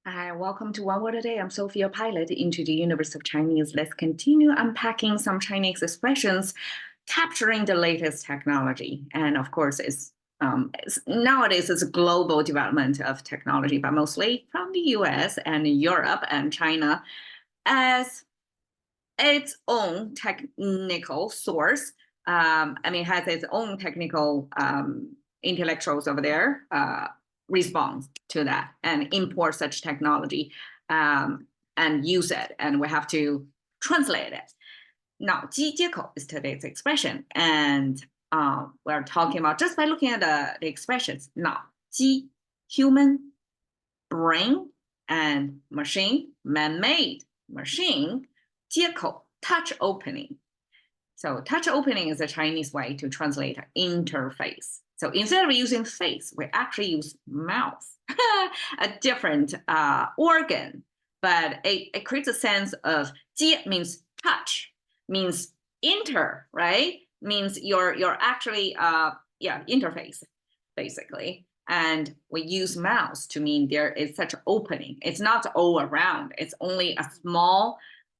Hi, welcome to One Word a Day. I'm Sophia, pilot into the universe of Chinese. Let's continue unpacking some Chinese expressions, capturing the latest technology. And of course, nowadays it's a global development of technology, but mostly from the US and Europe and China as its own technical source. Has its own technical intellectuals over there respond to that and import such technology and use it. And we have to translate it. 脑机接口 is today's expression. And we're talking about just by looking at the expressions, 脑机, human, brain, and machine, man-made machine, 接口, touch opening. So touch opening is a Chinese way to translate interface. So instead of using face, we actually use mouth, a different organ, but it creates a sense of 接 means touch, means enter, right? Means you're actually interface, basically. And we use mouth to mean there is such an opening. It's not all around. It's only a small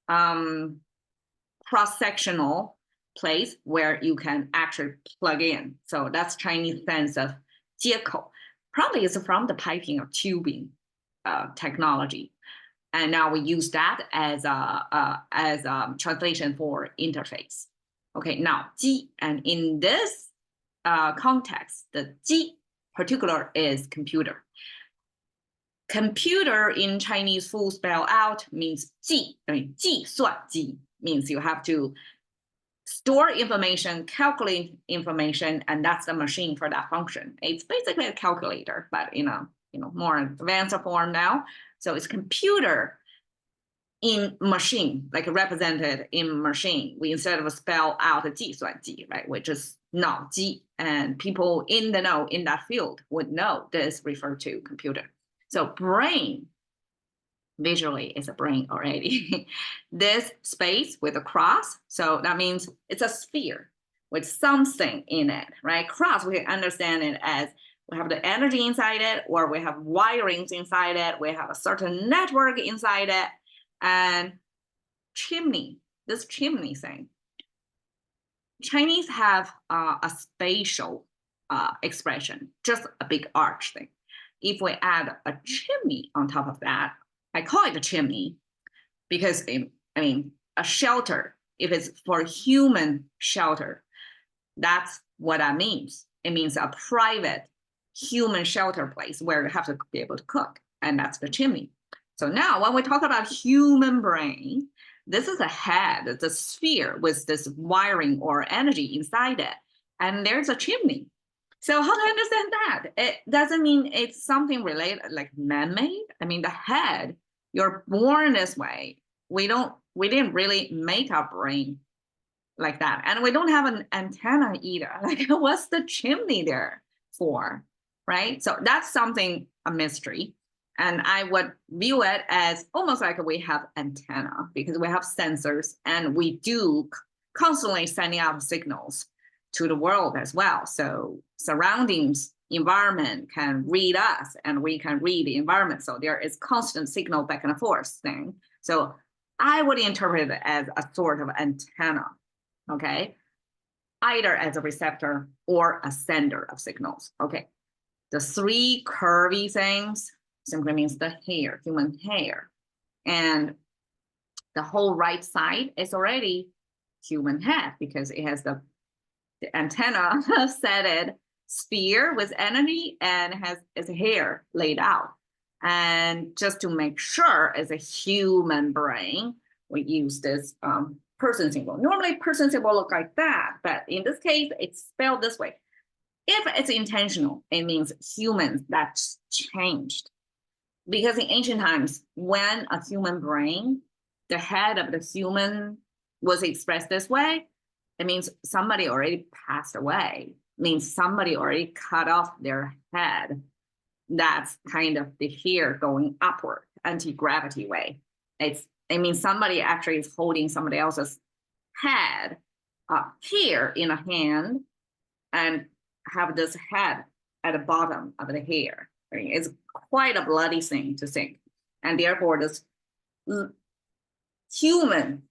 cross-sectional place where you can actually plug in. So that's Chinese sense of 接口. Probably it's from the piping or tubing technology. And now we use that as a translation for interface. Okay, now 机, and in this context, the 机 particular is computer. Computer in Chinese full spell out means 计算机, means you have to store information, calculate information, and that's the machine for that function. It's basically a calculator, but in a more advanced form now. So it's computer in machine, like represented in machine. We instead of spell out 计算机, right, which is 脑机, and people in the know in that field would know this refer to computer. So brain, visually is a brain already. This space with a cross, so that means it's a sphere with something in it, right? Cross, we can understand it as we have the energy inside it, or we have wirings inside it, we have a certain network inside it, and chimney, this chimney thing. Chinese have a spatial expression, just a big arch thing. If we add a chimney on top of that, I call it a chimney because, a shelter, if it's for human shelter, that's what that means. It means a private human shelter place where you have to be able to cook, and that's the chimney. So now when we talk about human brain, this is a head, it's a sphere with this wiring or energy inside it, and there's a chimney. So how to understand that? It doesn't mean it's something related, like man-made. The head, you're born this way. We didn't really make our brain like that. And we don't have an antenna either. Like, what's the chimney there for, right? So that's something, a mystery. And I would view it as almost like we have antenna because we have sensors and we do constantly sending out signals to the world as well. So surroundings, environment can read us and we can read the environment. So there is constant signal back and forth thing. So I would interpret it as a sort of antenna, okay? Either as a receptor or a sender of signals, okay? The three curvy things simply means the hair, human hair. And the whole right side is already human head because it has the antenna setted sphere with energy and has its hair laid out. And just to make sure it's a human brain, we use this person symbol. Normally person symbol look like that, but in this case, it's spelled this way. If it's intentional, it means humans that's changed. Because in ancient times, when a human brain, the head of the human was expressed this way, it means somebody already passed away. It means somebody already cut off their head. That's kind of the hair going upward, anti-gravity way. It means somebody actually is holding somebody else's head, hair in a hand, and have this head at the bottom of the hair. It's quite a bloody thing to think. And therefore this human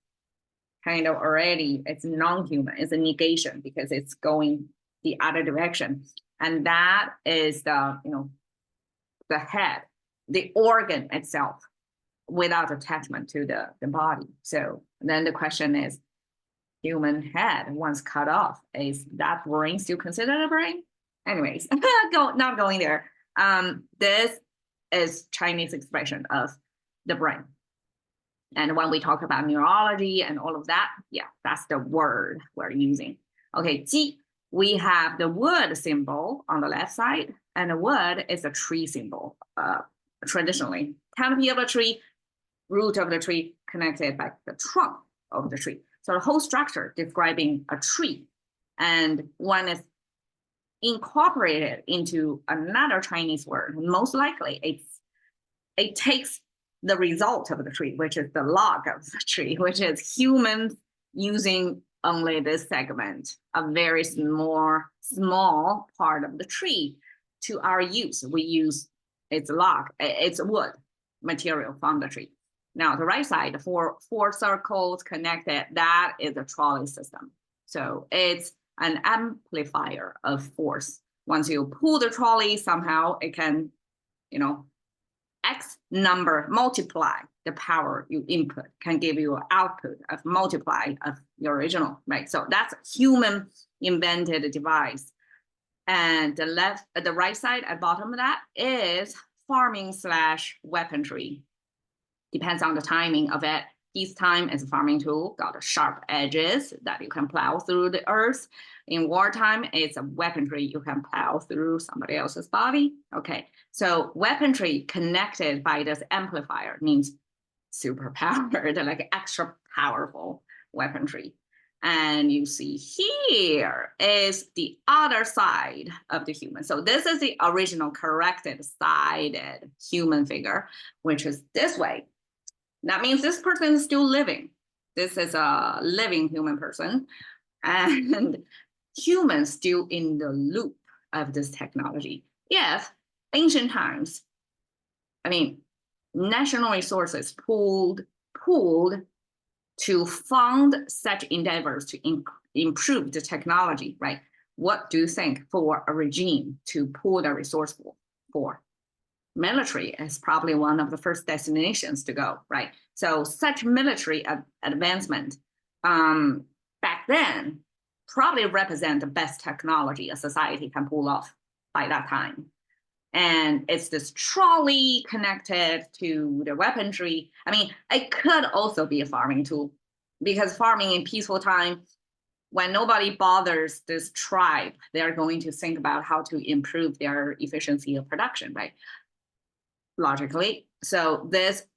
kind of already, it's non-human, it's a negation because it's going the other direction. And that is the, the head, the organ itself without attachment to the body. So then the question is, human head once cut off, is that brain still considered a brain? Anyways, not going there. This is Chinese expression of the brain. And when we talk about neurology and all of that, yeah, that's the word we're using. Okay, ji, we have the wood symbol on the left side, and the wood is a tree symbol. Traditionally, canopy of a tree, root of the tree connected by the trunk of the tree. So the whole structure describing a tree, and one is incorporated into another Chinese word. Most likely, it takes the result of the tree, which is the log of the tree, which is humans using only this segment, a very small part of the tree to our use. We use its log, it's wood material from the tree. Now the right side, four circles connected, that is a trolley system. So it's an amplifier of force. Once you pull the trolley, somehow it can, X number multiply the power you input, can give you an output of multiply of your original, right? So that's a human invented device. And the right side at bottom of that is farming / weaponry. Depends on the timing of it. Peacetime is a farming tool, got sharp edges that you can plow through the earth. In wartime, it's a weaponry you can plow through somebody else's body. Okay, so weaponry connected by this amplifier means super powered, like extra powerful weaponry. And you see here is the other side of the human. So this is the original corrected sided human figure, which is this way. That means this person is still living. This is a living human person, and humans still in the loop of this technology. Yes, ancient times, national resources pooled to fund such endeavors to improve the technology, right? What do you think for a regime to pool the resource for? Military is probably one of the first destinations to go, right? So such military advancement back then probably represent the best technology a society can pull off by that time. And it's this trolley connected to the weaponry. It could also be a farming tool, because farming in peaceful time, when nobody bothers this tribe, they're going to think about how to improve their efficiency of production, right? Logically. So this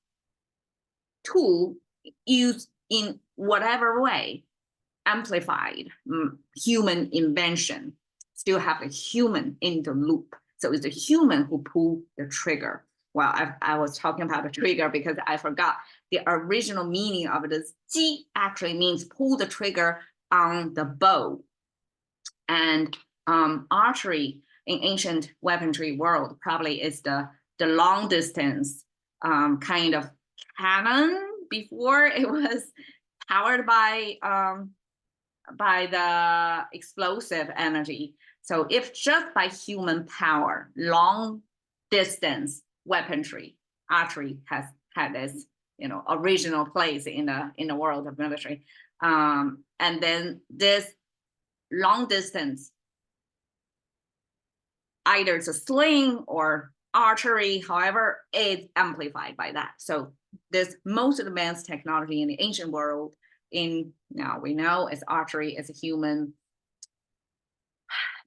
tool used in whatever way, amplified human invention, still have the human in the loop. So it's the human who pull the trigger. Well, I was talking about the trigger because I forgot the original meaning of this. Ji actually means pull the trigger on the bow. And archery in ancient weaponry world probably is the long distance kind of cannon before it was powered by the explosive energy. So if just by human power, long distance weaponry, archery has had this original place in the world of military, and then this long distance, either it's a sling or archery, however, is amplified by that. So this most advanced technology in the ancient world, now we know is archery is a human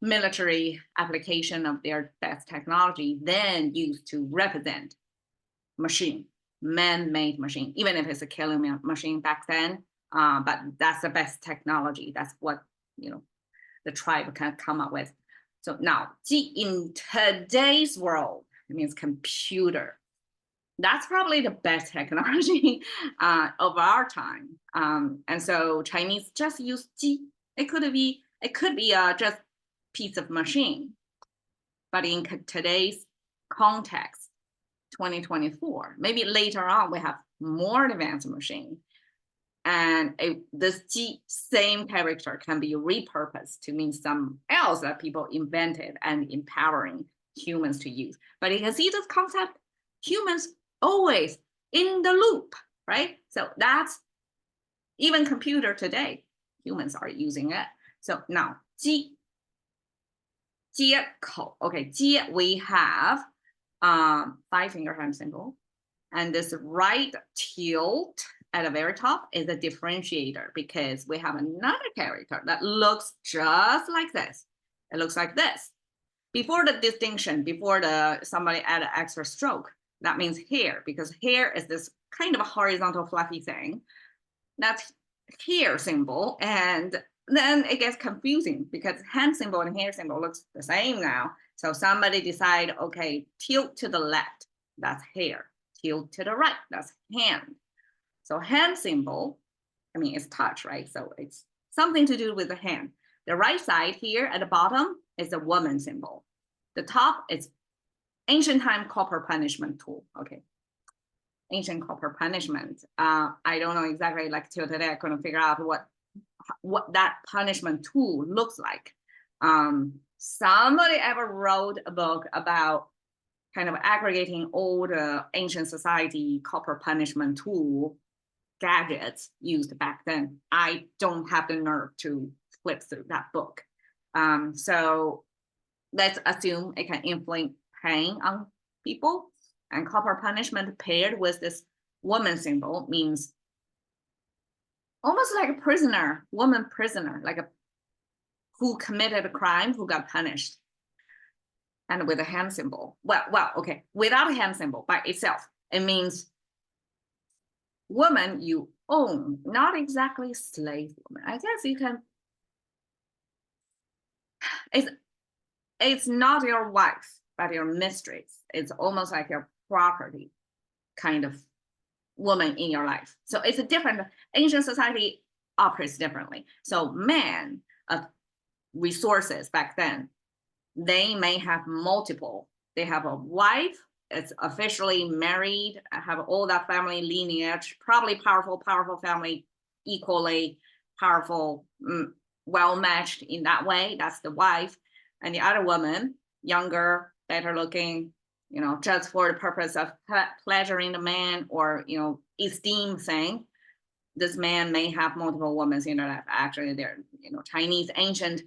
military application of their best technology, then used to represent machine, man-made machine, even if it's a killing machine back then. But that's the best technology. That's what the tribe can come up with. So now, in today's world, it means computer. That's probably the best technology of our time. And so Chinese just use ji. It could be just piece of machine, but in today's context, 2024. Maybe later on we have more advanced machine. And this G same character can be repurposed to mean something else that people invented and empowering humans to use. But you can see this concept, humans always in the loop, right? So that's even computer today, humans are using it. So now 接口, okay, 接 we have 5-finger hand symbol, and this right tilt at the very top is a differentiator because we have another character that looks just like this. It looks like this. Before the distinction, before somebody add an extra stroke, that means hair, because hair is this kind of a horizontal fluffy thing. That's hair symbol, and then it gets confusing because hand symbol and hair symbol looks the same now. So somebody decide, okay, tilt to the left, that's hair. Tilt to the right, that's hand. So hand symbol, I mean, it's touch, right? So it's something to do with the hand. The right side here at the bottom is a woman symbol. The top is ancient time copper punishment tool, okay. Ancient copper punishment. I don't know exactly, like till today, I couldn't figure out what that punishment tool looks like. Somebody ever wrote a book about kind of aggregating all the ancient society copper punishment tool gadgets used back then. I don't have the nerve to flip through that book. So let's assume it can inflict pain on people. And copper punishment paired with this woman symbol means almost like a prisoner, woman prisoner, like who committed a crime, who got punished. And with a hand symbol, well, okay, without a hand symbol by itself, it means woman you own, not exactly slave woman. I guess you can, it's not your wife, but your mistress. It's almost like your property kind of woman in your life. So it's a different, ancient society operates differently. So man of resources back then, they may have multiple. They have a wife, it's officially married, have all that family lineage, probably powerful family, equally powerful, well-matched in that way. That's the wife. And the other woman, younger, better looking, you know, just for the purpose of pleasuring the man or, you know, esteem thing. This man may have multiple women in their life. Actually, they're, you know, Chinese ancient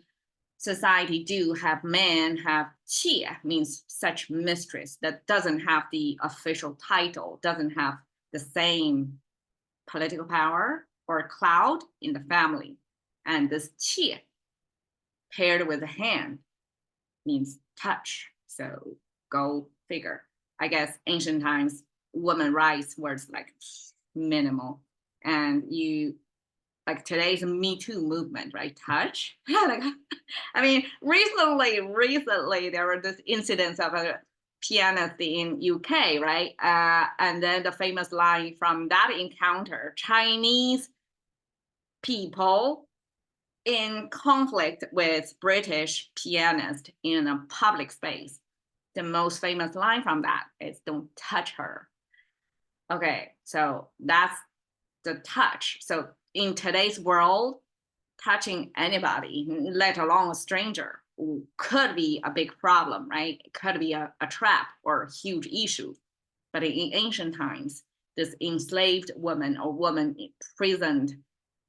society do have men have qie, means such mistress that doesn't have the official title, doesn't have the same political power or clout in the family. And this qie paired with a hand means touch. So go figure. I guess ancient times, women rights was like minimal. And you, like today's Me Too movement, right? Touch. Like, I mean, recently there were this incidents of a pianist in UK, right? And then the famous line from that encounter: Chinese people in conflict with British pianist in a public space. The most famous line from that is "Don't touch her." Okay, so that's the touch. So in today's world, touching anybody, let alone a stranger, could be a big problem, right? It could be a trap or a huge issue. But in ancient times, this enslaved woman or woman imprisoned,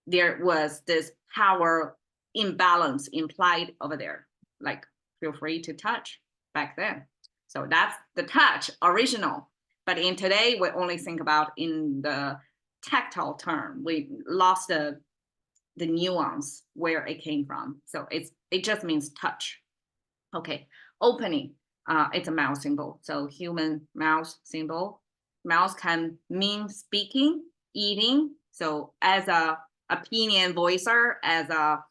there was this power imbalance implied over there. Like, feel free to touch back then. So that's the touch, original. But in today, we only think about in the tactile term. We lost the nuance where it came from. So it just means touch. Okay, opening, it's a mouth symbol. So human mouth symbol. Mouth can mean speaking, eating. So as a opinion voicer, as a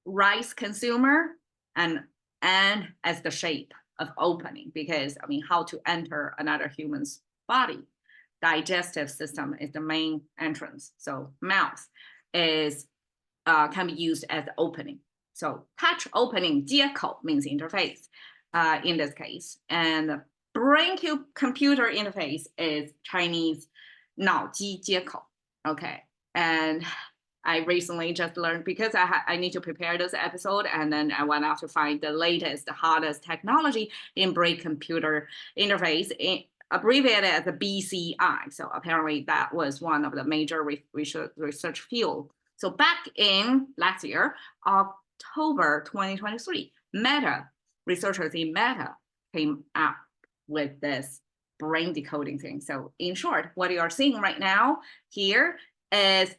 rice consumer, and as the shape of opening, because I mean, how to enter another human's body. Digestive system is the main entrance. So mouth is can be used as opening. So touch opening, 接口 means interface in this case. And brain-computer interface is Chinese 脑机接口. Okay, and I recently just learned because I need to prepare this episode, and then I went out to find the latest, the hottest technology in brain-computer interface, abbreviated as the BCI. So apparently that was one of the major research field. So back in last year, October 2023, researchers in Meta came up with this brain decoding thing. So in short, what you are seeing right now here is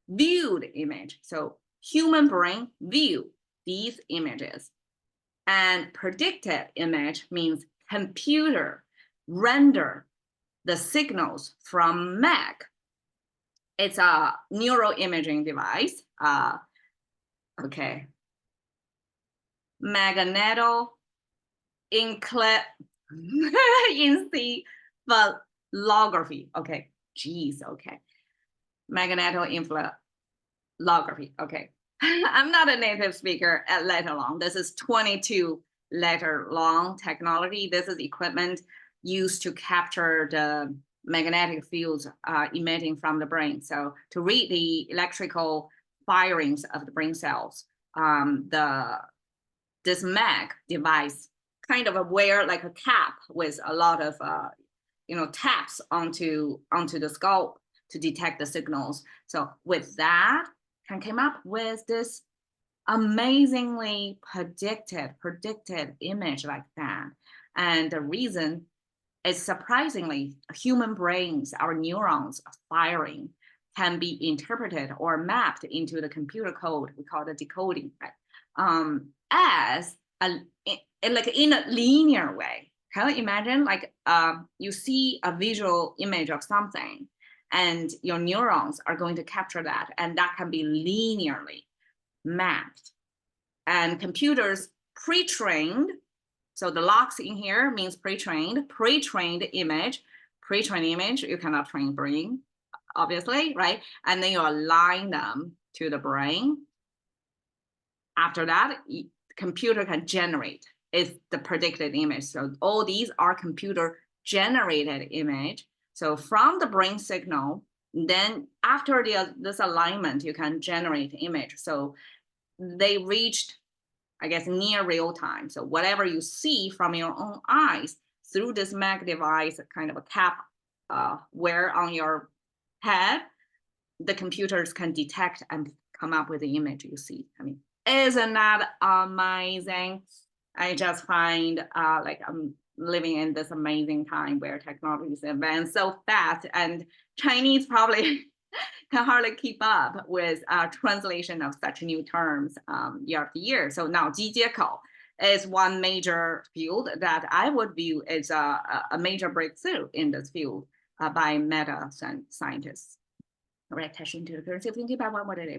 viewed image. So human brain view these images. And predicted image means computer render the signals from MEG. It's a neuroimaging device. Okay. Magnetoencephalography. Okay. Geez. Okay. Magnetoencephalography. Okay. I'm not a native speaker, let alone. This is 22-letter long technology. This is equipment used to capture the magnetic fields emitting from the brain. So to read the electrical firings of the brain cells, this MAG device kind of wear like a cap with a lot of taps onto the skull to detect the signals. So with that, can came up with this amazingly predicted image like that. And the reason is surprisingly, human brains, our neurons firing can be interpreted or mapped into the computer code. We call it decoding, right? As like in a linear way. Can you imagine, like you see a visual image of something, and your neurons are going to capture that, and that can be linearly mapped. And computers pre-trained, so the locks in here means pre-trained image, you cannot train brain, obviously, right? And then you align them to the brain. After that, the computer can generate is the predicted image. So all these are computer generated image. So from the brain signal, then after this alignment, you can generate image. So they reached, I guess, near real time. So whatever you see from your own eyes through this MAG device, kind of a cap wear on your head, the computers can detect and come up with the image you see. I mean, isn't that amazing? I just find like I'm living in this amazing time where technology is advanced so fast, and Chinese probably can hardly keep up with translation of such new terms year after year. So now 机接口 is one major field that I would view as a major breakthrough in this field by Meta scientists. All right, attention to the currency of thinking about one more day.